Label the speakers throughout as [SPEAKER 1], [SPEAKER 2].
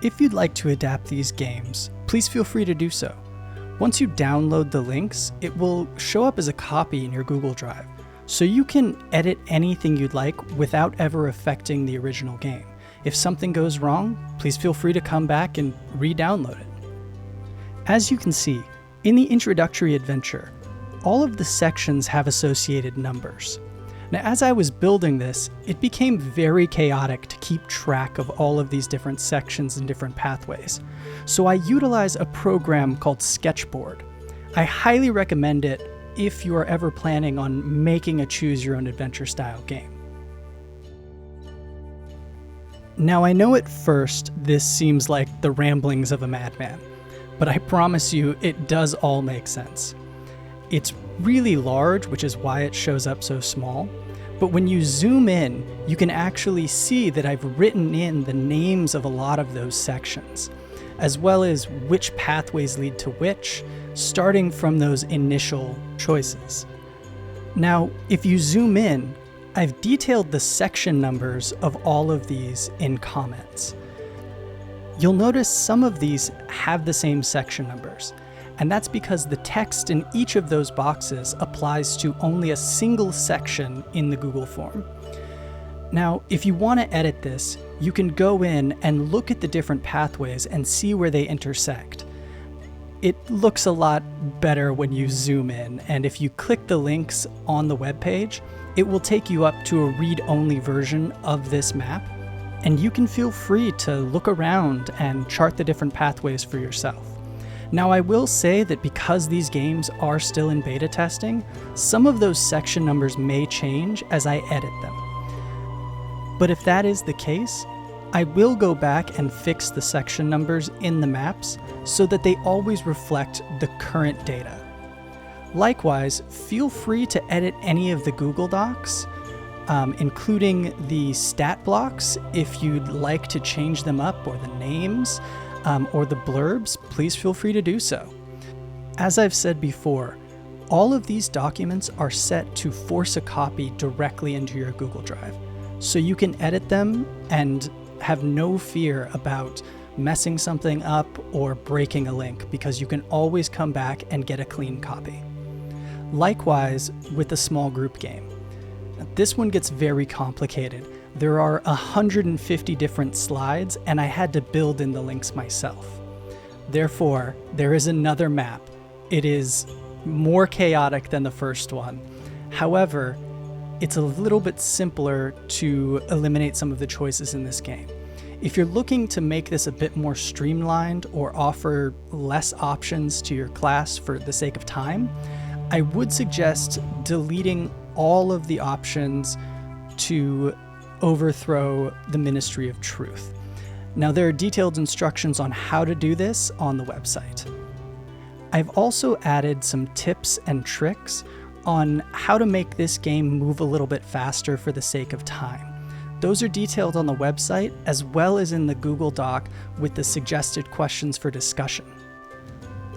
[SPEAKER 1] If you'd like to adapt these games, please feel free to do so. Once you download the links, it will show up as a copy in your Google Drive, so you can edit anything you'd like without ever affecting the original game. If something goes wrong, please feel free to come back and re-download it. As you can see, in the introductory adventure, all of the sections have associated numbers. Now, as I was building this, it became very chaotic to keep track of all of these different sections and different pathways. So I utilize a program called Sketchboard. I highly recommend it if you are ever planning on making a choose-your-own-adventure style game. Now, I know at first this seems like the ramblings of a madman, but I promise you it does all make sense. It's really large, which is why it shows up so small. But when you zoom in, you can actually see that I've written in the names of a lot of those sections, as well as which pathways lead to which, starting from those initial choices. Now, if you zoom in, I've detailed the section numbers of all of these in comments. You'll notice some of these have the same section numbers, and that's because the text in each of those boxes applies to only a single section in the Google form. Now, if you want to edit this, you can go in and look at the different pathways and see where they intersect. It looks a lot better when you zoom in, and if you click the links on the web page, it will take you up to a read-only version of this map, and you can feel free to look around and chart the different pathways for yourself. Now, I will say that because these games are still in beta testing, some of those section numbers may change as I edit them. But if that is the case, I will go back and fix the section numbers in the maps so that they always reflect the current data. Likewise, feel free to edit any of the Google Docs, including the stat blocks if you'd like to change them up, or the names, or the blurbs. Please feel free to do so. As I've said before, all of these documents are set to force a copy directly into your Google Drive, so you can edit them and have no fear about messing something up or breaking a link, because you can always come back and get a clean copy. Likewise with a small group game. This one gets very complicated. There are 150 different slides, and I had to build in the links myself. Therefore, there is another map. It is more chaotic than the first one. However, it's a little bit simpler to eliminate some of the choices in this game. If you're looking to make this a bit more streamlined or offer less options to your class for the sake of time, I would suggest deleting all of the options to overthrow the Ministry of Truth. Now, there are detailed instructions on how to do this on the website. I've also added some tips and tricks on how to make this game move a little bit faster for the sake of time. Those are detailed on the website, as well as in the Google Doc with the suggested questions for discussion.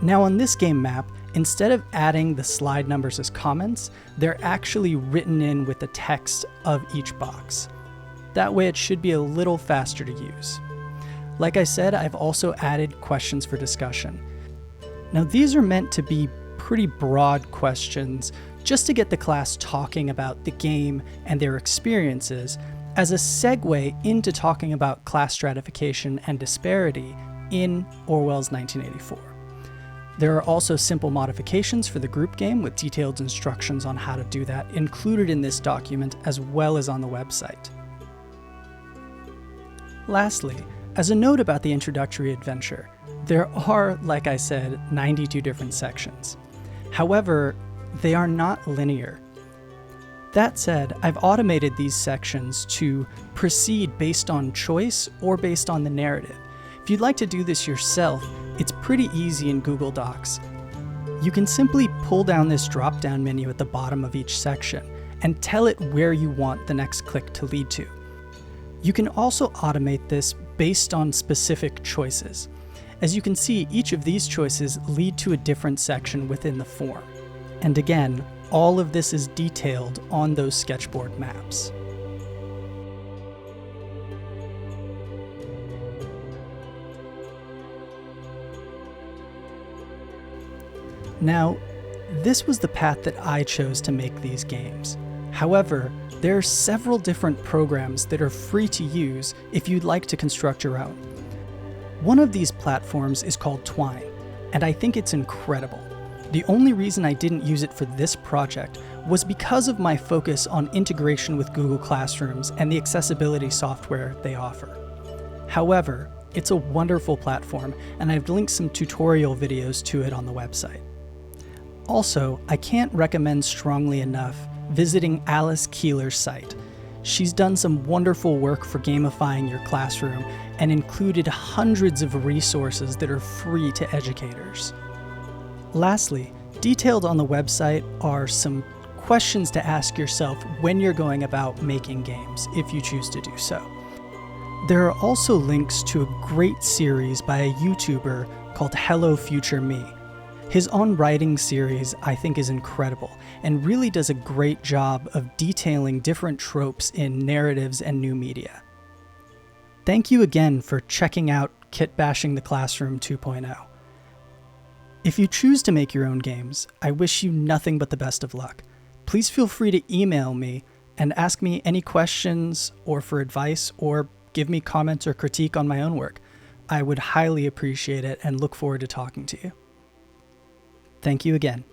[SPEAKER 1] Now, on this game map, instead of adding the slide numbers as comments, they're actually written in with the text of each box. That way it should be a little faster to use. Like I said, I've also added questions for discussion. Now, these are meant to be pretty broad questions just to get the class talking about the game and their experiences as a segue into talking about class stratification and disparity in Orwell's 1984. There are also simple modifications for the group game with detailed instructions on how to do that included in this document, as well as on the website. Lastly, as a note about the introductory adventure, there are, like I said, 92 different sections. However, they are not linear. That said, I've automated these sections to proceed based on choice or based on the narrative. If you'd like to do this yourself, it's pretty easy in Google Docs. You can simply pull down this drop-down menu at the bottom of each section and tell it where you want the next click to lead to. You can also automate this based on specific choices. As you can see, each of these choices lead to a different section within the form. And again, all of this is detailed on those sketchboard maps. Now, this was the path that I chose to make these games. However, there are several different programs that are free to use if you'd like to construct your own. One of these platforms is called Twine, and I think it's incredible. The only reason I didn't use it for this project was because of my focus on integration with Google Classrooms and the accessibility software they offer. However, it's a wonderful platform, and I've linked some tutorial videos to it on the website. Also, I can't recommend strongly enough visiting Alice Keeler's site. She's done some wonderful work for gamifying your classroom and included hundreds of resources that are free to educators. Lastly, detailed on the website are some questions to ask yourself when you're going about making games, if you choose to do so. There are also links to a great series by a YouTuber called Hello Future Me. His On Writing series I think is incredible and really does a great job of detailing different tropes in narratives and new media. Thank you again for checking out Kitbashing the Classroom 2.0. If you choose to make your own games, I wish you nothing but the best of luck. Please feel free to email me and ask me any questions or for advice, or give me comments or critique on my own work. I would highly appreciate it and look forward to talking to you. Thank you again.